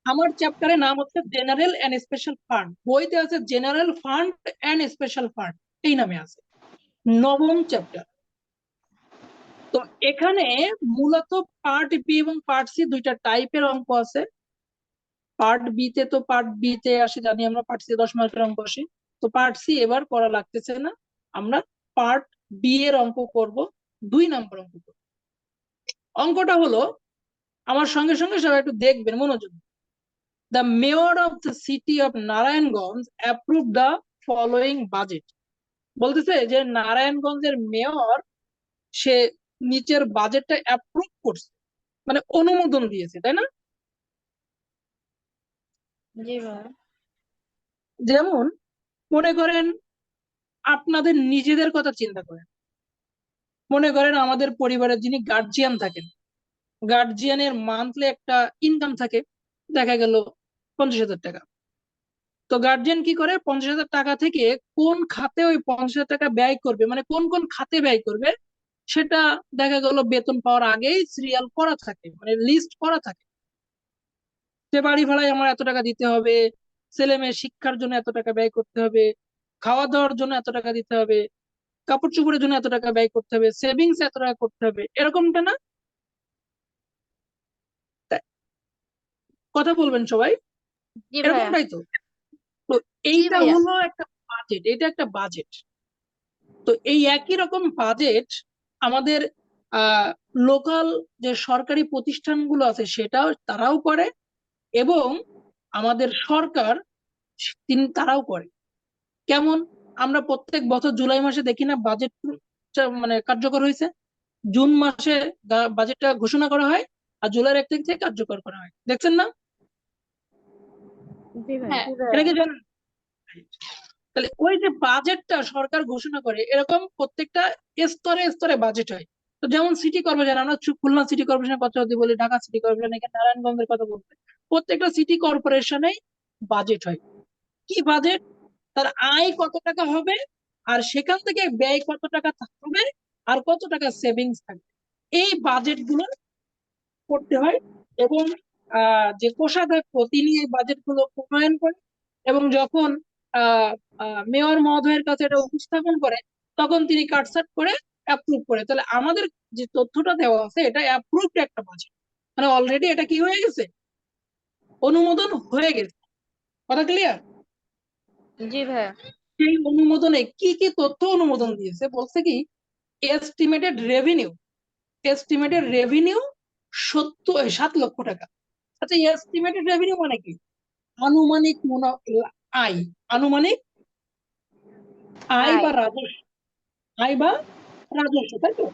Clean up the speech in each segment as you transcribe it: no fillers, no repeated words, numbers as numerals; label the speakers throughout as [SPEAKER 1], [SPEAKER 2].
[SPEAKER 1] আমার চ্যাপ্টারের নাম হচ্ছে জেনারেল এন্ড স্পেশাল ফান্ড, বইতে আছে general fund and special fund, এই নামে আছে, নবম চ্যাপ্টার। তো এখানে মূলত পার্ট বি এবং পার্ট সি দুইটা টাইপের অঙ্ক আছে। পার্ট বি তে তো পার্ট বি তে আসে জানি আমরা, পার্ট সি 10 মার্কের অঙ্ক আসে। তো পার্ট সি এবার করা লাগতেছে না, আমরা পার্ট বি এর অঙ্ক করব, 2 নম্বর অঙ্ক করব। অঙ্কটা হলো, আমার সঙ্গে সঙ্গে সবাই একটু দেখবেন মনোযোগ। The mayor of the city of Narayanganj approved the following budget. বলতেছে যে নারায়ণগঞ্জের মেয়র সে নিচের বাজেটটা অ্যাপ্রুভ করছে, মানে অনুমোদন দিয়েছে, তাই না?
[SPEAKER 2] জি ভাই।
[SPEAKER 1] যেমন মনে করেন আপনাদের নিজেদের কথা চিন্তা করেন, মনে করেন আমাদের পরিবারের যিনি গার্জিয়ান থাকেন, গার্জিয়ানের মান্থলি একটা ইনকাম থাকে, দেখা গেল 50,000 টাকা। তো গার্জিয়ান কি করে, 50,000 টাকা থেকে কোন খাতে ওই 50,000 টাকা ব্যয় করবে, মানে কোন কোন খাতে ব্যয় করবে, সেটা দেখা গেল বেতন পাওয়ার আগেই সিরিয়াল করা থাকে, মানে লিস্ট করা থাকে। যে বাড়ি ভাড়ায় আমার এত টাকা দিতে হবে, ছেলে মেয়ের শিক্ষার জন্য এত টাকা ব্যয় করতে হবে, খাওয়া দাওয়ার জন্য এত টাকা দিতে হবে, কাপড় চোপড়ের জন্য এত টাকা ব্যয় করতে হবে, সেভিংস এত টাকা করতে হবে, এরকমটা না? তা- কথা বলবেন সবাই,
[SPEAKER 2] জি ভাইয়া।
[SPEAKER 1] এরকমটাই তো। তো
[SPEAKER 2] জি
[SPEAKER 1] এইটা
[SPEAKER 2] ভাইয়া।
[SPEAKER 1] হলো একটা বাজেট, এটা একটা বাজেট। তো এই একই রকম বাজেট আমাদের লোকাল যে সরকারি প্রতিষ্ঠানগুলো আছে সেটাও তারাও করে, এবং আমাদের সরকার তারাও করে। কেমন, আমরা প্রত্যেক বছর জুলাই মাসে দেখি না বাজেট মানে কার্যকর হয়েছে, জুন মাসে বাজেটটা ঘোষণা করা হয়, আর জুলাইয়ের 1 তারিখ থেকে কার্যকর করা হয়, দেখছেন না?
[SPEAKER 2] জি ভাই।
[SPEAKER 1] হ্যাঁ, এটা কি জানেন? তাহলে ওই যে বাজেটটা সরকার ঘোষণা করে, এরকম প্রত্যেকটা স্তরে স্তরে বাজেট হয়। তো যেমন সিটি কর্পোরেশন, আমরা খুলনা সিটি কর্পোরেশনের কথা যদি বলি, ঢাকা সিটি কর্পোরেশন, এখানে নারায়ণগঞ্জের কথা বলতে, প্রত্যেকটা সিটি কর্পোরেশনে বাজেট হয়। কি বাজেট? তার আয় কত টাকা হবে, আর সেখান থেকে ব্যয় কত টাকা থাকবে, আর কত টাকা সেভিংস থাকবে, এই বাজেট গুলো করতে হয়। এবং যে কোষাধ্যক্ষ তিনি এই বাজেট গুলো প্রণয়ন করে, এবং যখন মেয়র মহোদয়ের কাছে এটা উপস্থাপন করে, তখন তিনি কাটছাট করে অ্যাপ্রুভ করে। তাহলে আমাদের যে তথ্যটা দেওয়া আছে এটা অ্যাপ্রুভড একটা বাজেট, মানে অলরেডি এটা কি হয়ে গেছে, অনুমোদন হয়ে গেছে। কথা ক্লিয়ার?
[SPEAKER 2] জি ভাইয়া।
[SPEAKER 1] সেই অনুমোদনে কি কি তথ্য অনুমোদন দিয়েছে, বলছে কি, এস্টিমেটেড রেভিনিউ, এস্টিমেটেড রেভিনিউ 7 লক্ষ টাকা। আচ্ছা, এস্টিমেটেড রেভিনিউ মানে কি? আনুমানিক আয়, আনুমানিক আয় বা রাজস্ব, আয় বা রাজস্ব, তাই তো?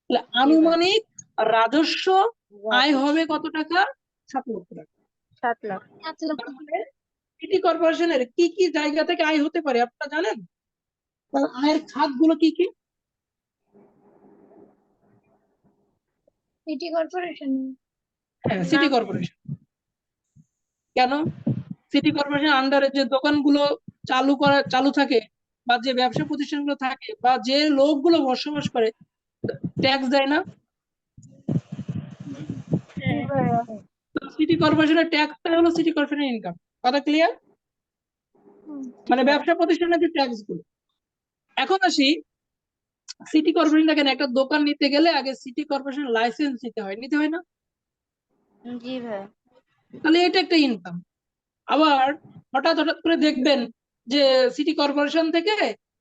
[SPEAKER 1] তাহলে আনুমানিক রাজস্ব আয় হবে কত টাকা? 7 লক্ষ টাকা।
[SPEAKER 2] 7 লাখ।
[SPEAKER 1] সিটি কর্পোরেশনের কি কি জায়গা থেকে আয় হতে পারে আপনারা জানেন? তার আয়ের খাত গুলো কি কি?
[SPEAKER 2] City corporation.
[SPEAKER 1] হ্যাঁ, সিটি কর্পোরেশন। কেন? সিটি কর্পোরেশন আন্ডারে যে দোকানগুলো চালু থাকে, বা যে ব্যবসা প্রতিষ্ঠানগুলো থাকে, বা যে লোকগুলো বসবাস করে, ট্যাক্স দেয় না? সিটি কর্পোরেশনের ট্যাক্সটা হলো সিটি কর্পোরেশনের ইনকাম। কথা ক্লিয়ার? মানে ব্যবসা প্রতিষ্ঠানের যে ট্যাক্স গুলো। এখন আসি, সিটি কর্পোরেশন দেখেন, একটা দোকান নিতে গেলে আগে সিটি কর্পোরেশন লাইসেন্স নিতে হয়, নিতে হয় না?
[SPEAKER 2] জি ভাই।
[SPEAKER 1] তাহলে এটা একটা ইনকাম। আবার হঠাৎ হঠাৎ করে দেখবেন যে সিটি কর্পোরেশন থেকে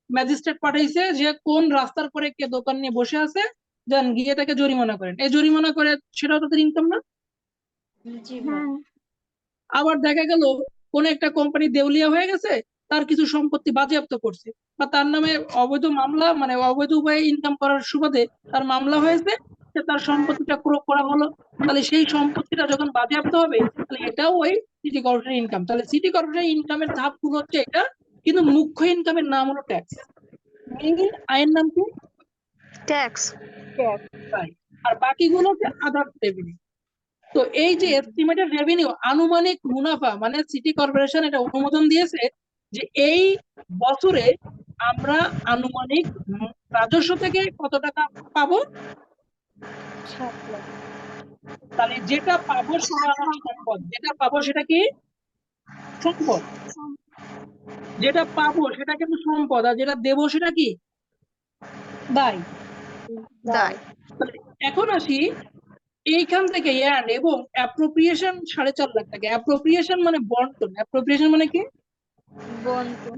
[SPEAKER 1] ম্যাজিস্ট্রেট পাঠাইছে যে কোন রাস্তার পরে কে দোকান নিয়ে বসে আছে, যান গিয়ে তাকে জরিমানা করেন, এই জরিমানা করে, সেটাও তাদের ইনকাম না?
[SPEAKER 2] জি ভাই।
[SPEAKER 1] আবার দেখা গেল কোন একটা কোম্পানি দেউলিয়া হয়ে গেছে, তার কিছু সম্পত্তি বাজেয়াপ্ত করছে, বা তার নামে অবৈধ মামলা, মানে অবৈধ উপায়ে ইনকাম করার সুবাদে তার মামলা হয়েছে, তার সম্পত্তিটা ক্রোক করা হলো। তাহলে সেই সম্পত্তিটা যখন বাজেয়াপ্ত হবে, তাহলে এটাও ওই সিটি কর্পোরেশন ইনকাম। তাহলে সিটি কর্পোরেশন ইনকামের ধাপগুলো হচ্ছে এটা, কিন্তু মুখ্য ইনকামের নাম হলো ট্যাক্স। মেইন আয়ের নাম কি?
[SPEAKER 2] ট্যাক্স।
[SPEAKER 1] তাই। আর বাকিগুলো হচ্ছে আদার রেভিনিউ। তো এই যে এস্টিমেটেড রেভিনিউ, আনুমানিক মুনাফা, মানে সিটি কর্পোরেশন এটা অনুমোদন দিয়েছে যে এই বছরে আমরা আনুমানিক রাজস্ব থেকে কত টাকা পাবো?
[SPEAKER 2] 7 লাখ।
[SPEAKER 1] তাহলে যেটা পাবো সেটা আমার সম্পদ, যেটা পাবো সেটা কি সম্পদ, যেটা পাবো সেটা কিন্তু সম্পদ, আর যেটা দেবো সেটা কি দায়।
[SPEAKER 2] দায়।
[SPEAKER 1] তাহলে এখন আসি এইখান থেকে এন্ড এবং অ্যাপ্রোপ্রিয়েশন 4.5 লাখ টাকা। অ্যাপ্রোপ্রিয়েশন মানে বন্টন, অ্যাপ্রোপ্রিয়েশন মানে কি
[SPEAKER 2] বন্টন।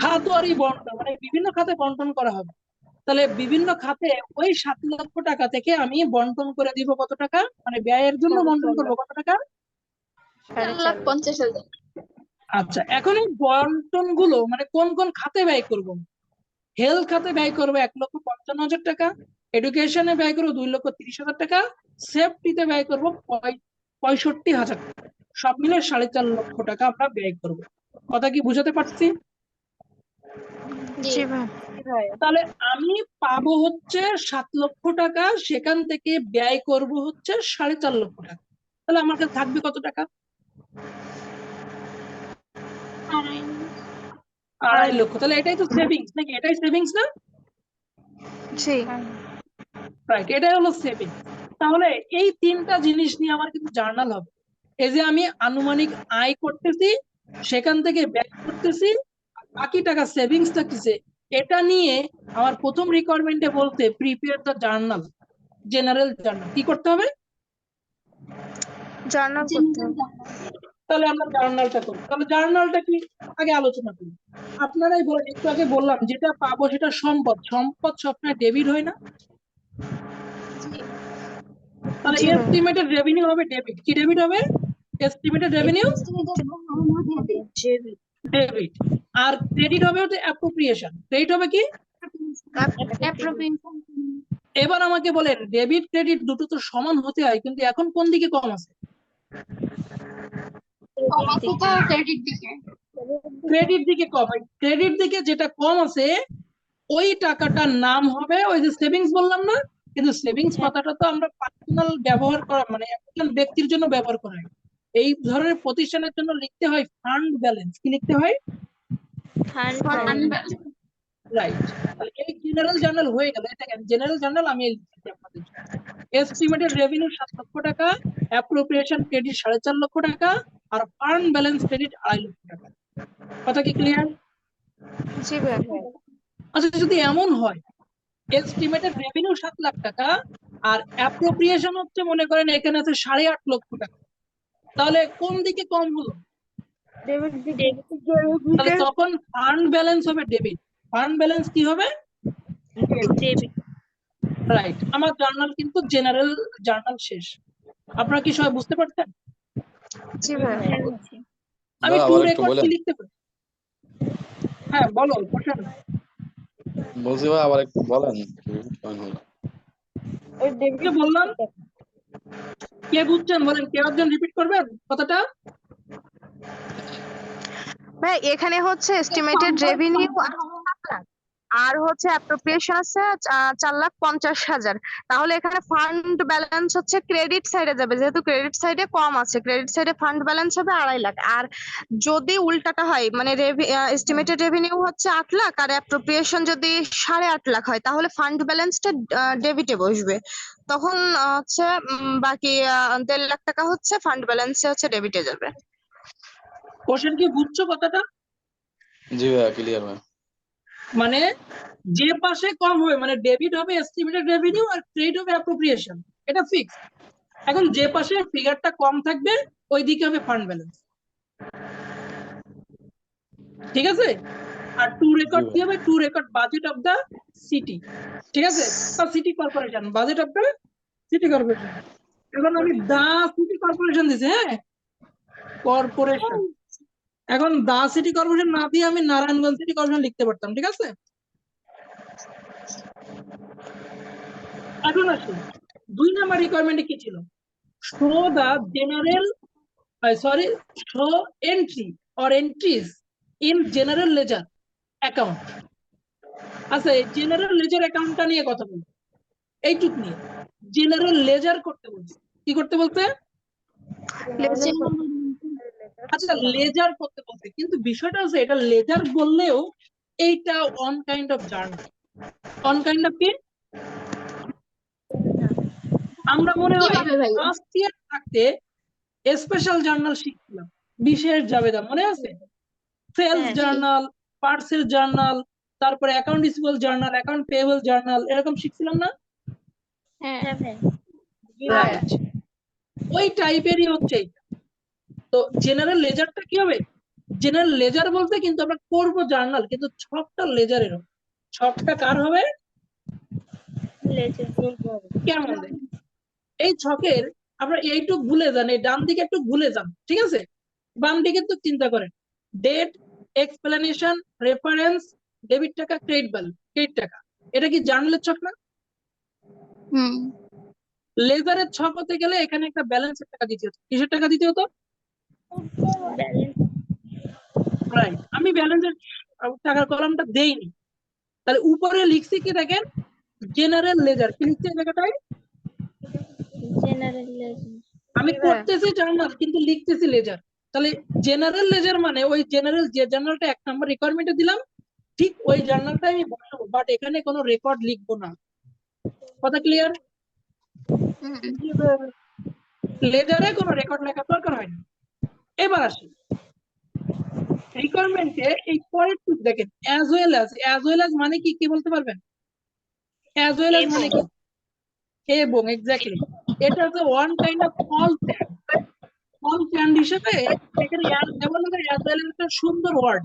[SPEAKER 1] খাতোয়ারি বন্টন, মানে বিভিন্ন খাতে বন্টন করা হবে। তাহলে বিভিন্ন খাতে ওই 7 লক্ষ টাকা থেকে আমি বন্টন করে দিব কত টাকা, মানে ব্যয়ের জন্য বন্টন করবো কত টাকা।
[SPEAKER 2] 4,50,000।
[SPEAKER 1] আচ্ছা, এখন এই বন্টন গুলো মানে কোন কোন খাতে ব্যয় করব। হেলথ খাতে ব্যয় করবো 1,55,000 টাকা, এডুকেশনে ব্যয় করবো 2,30,000 টাকা, সেফটিতে ব্যয় করবো 65,000 টাকা। সব মিলে 4.5 লক্ষ টাকা আমরা ব্যয় করব। কথা কি বুঝাতে পারছি?
[SPEAKER 2] জি ভাই।
[SPEAKER 1] তাহলে আমি পাবো হচ্ছে 7 লক্ষ টাকা, সেখান থেকে ব্যয় করব হচ্ছে 4.5 লক্ষ টাকা। তাহলে আমার কাছে থাকবে কত টাকা? 2.5 লক্ষ। তাহলে এটাই তো সেভিংস নাকি, এটাই সেভিংস না?
[SPEAKER 2] জি।
[SPEAKER 1] রাইট, এটাই হলো সেভিংস। তাহলে এই তিনটা জিনিস নিয়ে আমার কিন্তু জার্নাল হবে। এই যে আমি আনুমানিক আয় করতেছি, সেখান থেকে ব্যয় করতেছি, বাকি টাকা সেভিংস থাকতেছে, এটা নিয়ে আমার প্রথম রিকোয়ারমেন্টে বলতে prepare the journal, general journal. কি করতে হবে?
[SPEAKER 2] জার্নাল করতে হবে।
[SPEAKER 1] তাহলে আমরা জার্নালটা করি। তাহলে জার্নালটা কি আগে আলোচনা করি। আপনারাই বলেন, একটু আগে বললাম যেটা পাবো সেটা সম্পদ, সম্পদ সবসময় ডেবিট হয় না? তাহলে
[SPEAKER 2] জি ভাই।
[SPEAKER 1] এস্টিমেটেড রেভিনিউ হবে ডেবিট। কি ডেবিট হবে? Estimated revenue debit. আর ক্রেডিট হবে হচ্ছে অ্যাপ্রোপ্রিয়েশন। ক্রেডিট হবে কি? এবার আমাকে বলেন, ডেবিট ক্রেডিট দুটো তো সমান হতে হয়, কিন্তু এখন কোন দিকে কম আছে? ক্রেডিট দিকে কম। ক্রেডিট দিকে যেটা কম আছে ওই টাকাটার নাম হবে ওই যে সেভিংস বললাম না, কিন্তু সেভিংস কথাটা তো আমরা পার্সোনাল ব্যবহার করা মানে একজন ব্যক্তির জন্য ব্যবহার করা হয়। এই ধরনের প্রতিষ্ঠানের জন্য লিখতে হয় ফান্ড ব্যালেন্স। কি লিখতে হয়? রাইট। তাহলে এই জেনারেল জার্নাল হয়ে গেল। এটা জেনারেল জার্নাল আমি লিখছি আপনাদের জন্য। এস্টিমেটেড রেভিনিউ 7 লক্ষ টাকা, অ্যাপ্রোপ্রিয়েশন ক্রেডিট 4.5 লক্ষ টাকা, আর ফান্ড ব্যালেন্স ক্রেডিট 2.5 লক্ষ টাকা। কথা কি ক্লিয়ার?
[SPEAKER 2] জি ভাই।
[SPEAKER 1] আচ্ছা, যদি এমন হয় এস্টিমেটেড রেভিনিউ 7 লাখ টাকা আর অ্যাপ্রোপ্রিয়েশন হচ্ছে মনে করেন এখানে আছে 8.5 লক্ষ টাকা, তাহলে কোন দিকে কম হলো? তাহলে তখন ফান্ড ব্যালেন্স হবে ডেবিট। ফান্ড ব্যালেন্স কি হবে? রাইট। আমার জার্নাল কিন্তু জেনারেল জার্নাল শেষ। আপনারা কি সবাই বুঝতে পারছেন?
[SPEAKER 2] জি ভাই।
[SPEAKER 1] আমি
[SPEAKER 3] দাদা
[SPEAKER 1] টু
[SPEAKER 3] আবার একটু
[SPEAKER 1] রেকর্ড কি
[SPEAKER 3] বলেন।
[SPEAKER 1] লিখতে পারি? হ্যাঁ বলো, কোশ্চেন।
[SPEAKER 3] বলছি ভাই আবার একটু বলেন কি পয়েন্ট হলো।
[SPEAKER 1] কে বললাম? কে বুঝছেন বলেন, কেউ একজন রিপিট করবেন কথাটা?
[SPEAKER 4] ভাই এখানে হচ্ছে এস্টিমেটেড রেভিনিউ আর হচ্ছে অ্যাপ্রোপ্রিয়েশন আছে 4,50,000। তাহলে এখানে ফান্ড ব্যালেন্স হচ্ছে ক্রেডিট সাইডে যাবে, যেহেতু ক্রেডিট সাইডে কম আছে, ক্রেডিট সাইডে ফান্ড ব্যালেন্স হবে 2.5 লাখ। আর যদি উল্টাটা হয় মানে এস্টিমেটেড রেভিনিউ হচ্ছে 8 লাখ আর অ্যাপ্রোপ্রিয়েশন যদি 8.5 লাখ হয়, তাহলে ফান্ড ব্যালেন্সটা ডেবিটে বসবে। তখন হচ্ছে বাকি 1.5 লাখ টাকা হচ্ছে ফান্ড ব্যালেন্সে হচ্ছে ডেবিটে যাবে।
[SPEAKER 1] কোশ্চেন কি বুঝছো কথাটা?
[SPEAKER 3] জি ভাই ক্লিয়ার ভাই।
[SPEAKER 1] মানে যে পাশে কম হবে মানে ডেবিট হবে এস্টিমেটেড রেভিনিউ আর ক্রেডিট হবে অ্যাপ্রোপ্রিয়েশন, এটা ফিক্স। এখন যে পাশে ফিগারটা কম থাকবে ওই দিকে হবে ফান্ড ব্যালেন্স। ঠিক আছে? আর টু রেকর্ড কি হবে? To record budget of the city. ঠিক আছে? বা city corporation, budget of the city corporation. এখন আমি দা সিটি কর্পোরেশন দিছি, হ্যাঁ কর্পোরেশন। এখন দা সিটি কর্পোরেশন না দিয়ে আমি নারায়ণগঞ্জ সিটি কর্পোরেশন লিখতে পারতাম। ঠিক আছে? এখন আসি 2 নাম্বার রিকোয়ারমেন্টে কি ছিল? Show the general sorry show entry or entries in general ledger account. আচ্ছা, এই জেনারেল লেজার অ্যাকাউন্টটা নিয়ে কথা বলবো, এইটুক নিয়ে। জেনারেল লেজার করতে বলছে। কি করতে বলতে? আচ্ছা, লেজার করতে বলতে, কিন্তু বিষয়টা হচ্ছে এটা লেজার বললেও এইটা one kind of journal. One kind of কি? আমরা মনে হয়
[SPEAKER 2] কিভাবে ভাইয়া?
[SPEAKER 1] ফার্স্ট ইয়ার থাকতে স্পেশাল জার্নাল শিখছিলাম, বিশেষ জাবেদা মনে আছে? সেলস
[SPEAKER 2] হ্যাঁ,
[SPEAKER 1] জার্নাল, পার্সেল জার্নাল, তারপরে account receivable journal, account payable journal, এরকম শিখছিলাম না?
[SPEAKER 2] হ্যাঁ,
[SPEAKER 1] রাইট, ওই টাইপেরই হচ্ছে এইটা। তো জেনারেল লেজারটা কি হবে? জেনারেল লেজার বলতে কিন্তু আমরা করব জার্নাল, কিন্তু ছকটা লেজারের হবে। ছকটা কার হবে? কেমন দেখ, এই ছকের আমরা এইটুক ভুলে যান, এই ডান দিকে একটু ভুলে যান, ঠিক আছে? বাম দিকে তো চিন্তা করেন, ডেট, এক্সপ্লেনেশন, রেফারেন্স, ডেবিট টাকা, ক্রেডিট টাকা, এটা কি জার্নালের ছক না?
[SPEAKER 2] হুম,
[SPEAKER 1] লেজারের ছক হতে গেলে এখানে একটা ব্যালেন্সের টাকা দিতে হতো। কিসের টাকা দিতে হতো? রাইট, আমি ব্যালেন্সের টাকার কলামটা দেইনি, তাহলে উপরে লিখছি কি দেখেন, জেনারেল লেজার। কি লিখছি এই জায়গাটায়? আমি করতেছি জার্নাল কিন্তু লিখতেছি লেজার। তাহলে জেনারেল লেজার মানে ওই জেনারেল, যে জার্নালটা 1 নম্বর রিকোয়ারমেন্টে দিলাম, ঠিক ওই জার্নালটাই আমি বসাবো, বাট এখানে কোনো রেকর্ড লিখবো না। কথা ক্লিয়ার?
[SPEAKER 2] হুম,
[SPEAKER 1] লেজারে কোনো রেকর্ড লেখার দরকার হয় না। এবার আসি রিকোয়ারমেন্টে, এই পরের টুক দেখেন, অ্যাজ ওয়েল অ্যাজ মানে কি, কি বলতে পারবেন? অ্যাজ ওয়েল অ্যাজ মানে কি? এবং এক্স্যাক্টলি, এটা হচ্ছে ওয়ান কাইন্ড অফ ফল হিসেবে এখানে ব্যবহার করে। অ্যাজ ওয়েল একটা সুন্দর ওয়ার্ড,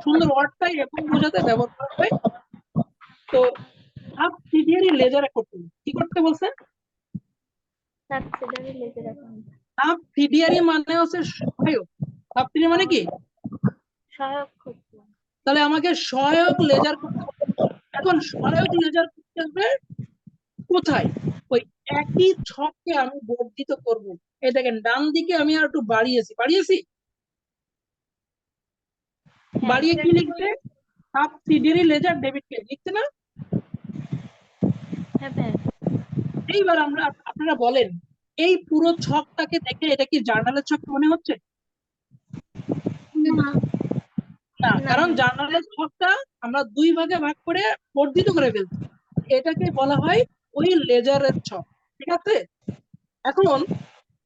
[SPEAKER 1] সুন্দর ওয়ার্ডটাই এবং বোঝাতে ব্যবহার করা হয়। তো সাবসিডিয়ারি লেজারে করতে, কি করতে বলছে? সাবসিডিয়ারি মানে হচ্ছে সহায়ক। সাবসিডিয়ারি মানে কি? তাহলে আমাকে সহায়ক লেজার করতে হবে। এখন সহায়ক লেজার করতে হবে কোথায়? ওই একই ছককে আমি বর্ধিত করব। এই দেখেন ডান দিকে আমি আর একটু বাড়িয়েছি, বাড়িয়ে কি লিখতে? সাবসিডিয়ারি লেজার ডেবিট কে লিখতে না? এইবার আপনারা বলেন, এই পুরো ছকটাকে দেখে এটা কি জার্নালের ছক মনে হচ্ছে?
[SPEAKER 2] না,
[SPEAKER 1] না, কারণ জার্নালের ছকটা আমরা 2 ভাগে ভাগ করে বর্ধিত করে ফেলছি। এটাকে বলা হয় ওই লেজারের ছক, ঠিক আছে? এখন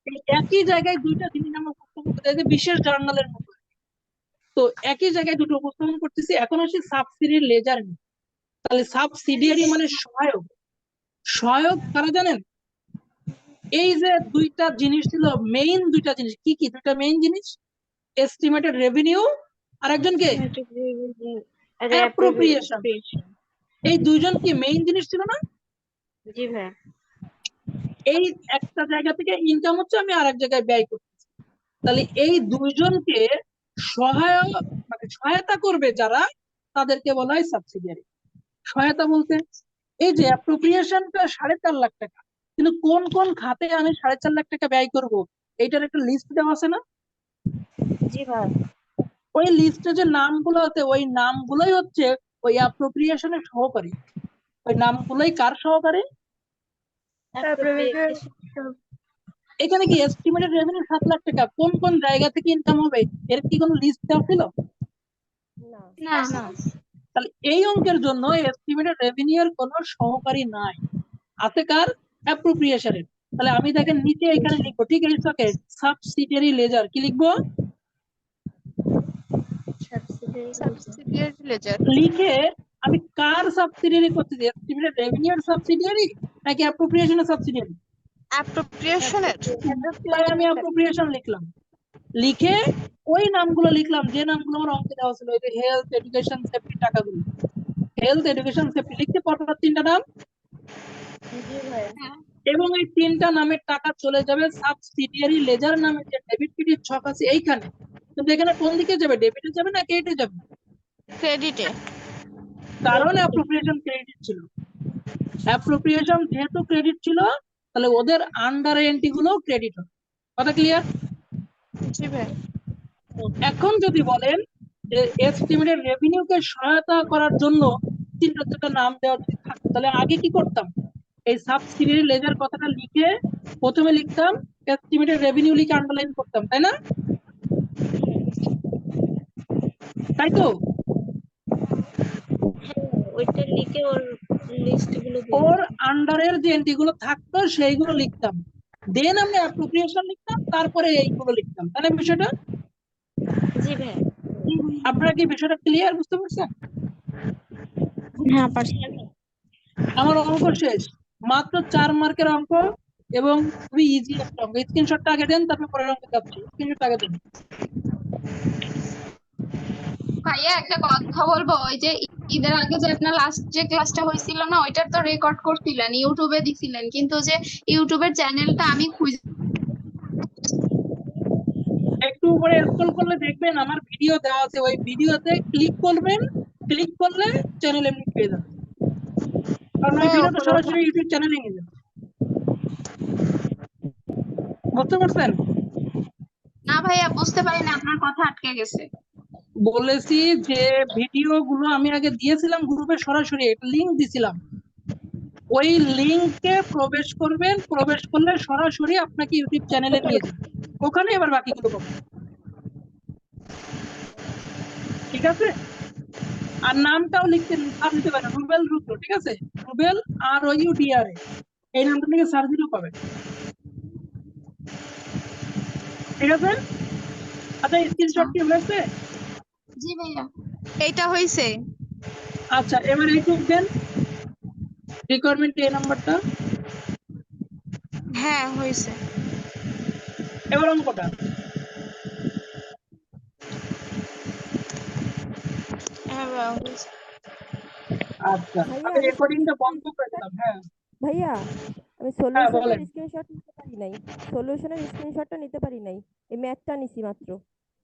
[SPEAKER 1] এই একই জায়গায় দুইটা জিনিস আমরা উপস্থাপন করতে চাই, বিশেষ জার্নালের মতো। তো একই জায়গায় দুটো উপস্থাপন করতেছি। এখন আসি সাবসিডিয়ারি লেজার নিয়ে। তাহলে সাবসিডিয়ারি মানে সহায়ক। সহায়ক কারা জানেন? এই যে দুইটা জিনিস ছিল, মেইন দুইটা জিনিস, কি কি দুইটা মেইন জিনিস? এস্টিমেটেড রেভিনিউ আর একজনকে অ্যাপ্রোপ্রিয়েশন। এই দুইজন কি মেইন জিনিস ছিল না? এই একটা জায়গা থেকে ইনকাম হচ্ছে, আমি আরেক জায়গায় ব্যয় করতেছি। তাহলে এই দুইজনকে সহায়তা করবে যারা, তাদেরকে বলা হয় সাবসিডিয়ারি। সহায়তা বলতে এই যে অ্যাপ্রোপ্রিয়েশনটা 4.5 লাখ টাকা, কিন্তু কোন কোন খাতে আমি 4.5 লাখ টাকা ব্যয় করব, এইটার একটা লিস্ট দেওয়া আছে না? ওই লিস্টে যে নামগুলো আছে, ওই নামগুলোই হচ্ছে ওই অ্যাপ্রোপ্রিয়েশনের সহকারী। ওই নামগুলোই কার সহকারী? এখানে কি এস্টিমেটেড রেভিনিউ 7 লাখ টাকা, কোন কোন জায়গা থেকে ইনকাম হবে, এর কি কোনো লিস্ট দেওয়া ছিল?
[SPEAKER 2] না,
[SPEAKER 1] তাহলে এই অঙ্কের জন্য এস্টিমেটেড রেভিনিউ এর কোনো সহকারী নাই, আছে কার? অ্যাপ্রোপ্রিয়েশনের। তাহলে আমি দেখেন নিচে এখানে লিখবো, ঠিক এই ছকে সাবসিডিয়ারি লেজার, কি লিখবো?
[SPEAKER 2] Subsidiary ledger.
[SPEAKER 1] লিখে আমি কার সাবসিডিয়ারি করতেছি, এস্টিমেটেড রেভিনিউ এর সাবসিডিয়ারি নাকি অ্যাপ্রোপ্রিয়েশনের সাবসিডিয়ারি?
[SPEAKER 2] অ্যাপ্রোপ্রিয়েশনের।
[SPEAKER 1] তাই আমি অ্যাপ্রোপ্রিয়েশন লিখলাম, লিখে ওই নামগুলো লিখলাম যে নামগুলো আমার অঙ্কে দেওয়া ছিল, এই যে হেলথ, এডুকেশন, সেফটি টাকাগুলো। হেলথ, এডুকেশন, সেফটি লিখতে পরপর 3টা নাম, এবং এই 3টা নামের টাকা চলে যাবে সাবসিডিয়ারি লেজার নামে যে ডেবিট ক্রেডিট ছক আছে এইখানে। কিন্তু এখানে কোন দিকে যাবে, ডেবিটে যাবে না ক্রেডিটে যাবে?
[SPEAKER 2] ক্রেডিটে।
[SPEAKER 1] কারণ অ্যাপ্রোপ্রিয়েশন ক্রেডিট ছিল। অ্যাপ্রোপ্রিয়েশন যেহেতু ক্রেডিট ছিল, তাহলে ওদের আন্ডার এন্ট্রি গুলো ক্রেডিট হবে। কথা ক্লিয়ার?
[SPEAKER 2] জি ভাই।
[SPEAKER 1] এখন যদি বলেন যে এস্টিমেটেড রেভিনিউকে সহায়তা করার জন্য 3টা নাম দেওয়া যদি থাকতো, তাহলে আগে কি করতাম? এই সাবসিডিয়ারি লেজার কথাটা লিখে প্রথমে লিখতাম, এস্টিমেটেড রেভিনিউ লিখে আন্ডারলাইন করতাম, তাই না? তাই তো?
[SPEAKER 2] লিস্টগুলো
[SPEAKER 1] ওর আন্ডারের যে এন্ট্রি গুলো থাকতো সেইগুলো লিখতাম, দেন আমি অ্যাপ্রোপ্রিয়েশন লিখতাম, তারপরে এইগুলো লিখতাম। তাহলে বিষয়টা
[SPEAKER 2] জি ভাইয়া।
[SPEAKER 1] আপনারা কি বিষয়টা ক্লিয়ার বুঝতে পারছেন?
[SPEAKER 2] হ্যাঁ পারছি।
[SPEAKER 1] আমার অঙ্ক শেষ, মাত্র 4 মার্কের অঙ্ক এবং খুবই ইজি একটা অঙ্ক। স্ক্রিনশটটা আগে দেন, তারপর পরের অঙ্কে যাচ্ছি। স্ক্রিনশট আগে দেন।
[SPEAKER 5] ভাইয়া একটা কথা বলবো, ওই যে ঈদের আগে যে আপনার লাস্ট যে ক্লাসটা হয়েছিল না, ওইটার তো রেকর্ড করছিলেন, ইউটিউবে দিছিলেন, কিন্তু যে ইউটিউবের চ্যানেলটা আমি খুঁজে
[SPEAKER 1] একটু উপরে স্ক্রল করলে দেখবেন আমার ভিডিও দেওয়া আছে, ওই ভিডিওতে ক্লিক করবেন, ক্লিক করলে চ্যানেল এমনি পেয়ে যাবেন, কারণ ওই ভিডিওটা সরাসরি ইউটিউব চ্যানেলে নিয়ে যাবে। বুঝতে পারছেন?
[SPEAKER 5] না ভাইয়া বুঝতে পারিনি, আপনার কথা আটকে গেছে।
[SPEAKER 1] বলেছি যে ভিডিও গুলো আমি আগে দিয়েছিলাম গ্রুপে, সরাসরি একটা লিংক দিছিলাম, ওই লিংকে প্রবেশ করবেন, প্রবেশ করলে সরাসরি আপনাকে ইউটিউব চ্যানেলে নিয়ে যাবে, ওখানে এবার বাকিগুলো পাবেন। ঠিক আছে? আর নামটাও লিখতে সার্চ দিতে পারেন, রুবেল রুদ্র। ঠিক আছে? রুবেল ROUDR, এই নামটা থেকে সার্চ দিলেও পাবেন। ঠিক আছে? আচ্ছা, স্ক্রিনশট কি হয়েছে?
[SPEAKER 5] জি ভাইয়া।
[SPEAKER 4] এইটা হইছে।
[SPEAKER 1] আচ্ছা, এবার এইটুক দেন, রিকোয়ারমেন্ট এই নাম্বারটা।
[SPEAKER 4] হ্যাঁ হইছে।
[SPEAKER 1] এবার অঙ্কটা
[SPEAKER 2] হ্যাঁ ভাইয়া হয়েছে।
[SPEAKER 1] আচ্ছা,
[SPEAKER 6] ভাইয়া
[SPEAKER 1] আমি
[SPEAKER 6] আমি
[SPEAKER 1] রেকর্ডিংটা বন্ধ করে দিলাম। হ্যাঁ
[SPEAKER 6] ভাইয়া আমি
[SPEAKER 1] হ্যাঁ
[SPEAKER 6] সলিউশনের
[SPEAKER 1] বলেন।
[SPEAKER 6] স্ক্রিনশট নিতে পারি নাই, সলিউশনের স্ক্রিনশটটা নিতে পারি নাই, এই ম্যাথটা নিছি মাত্র।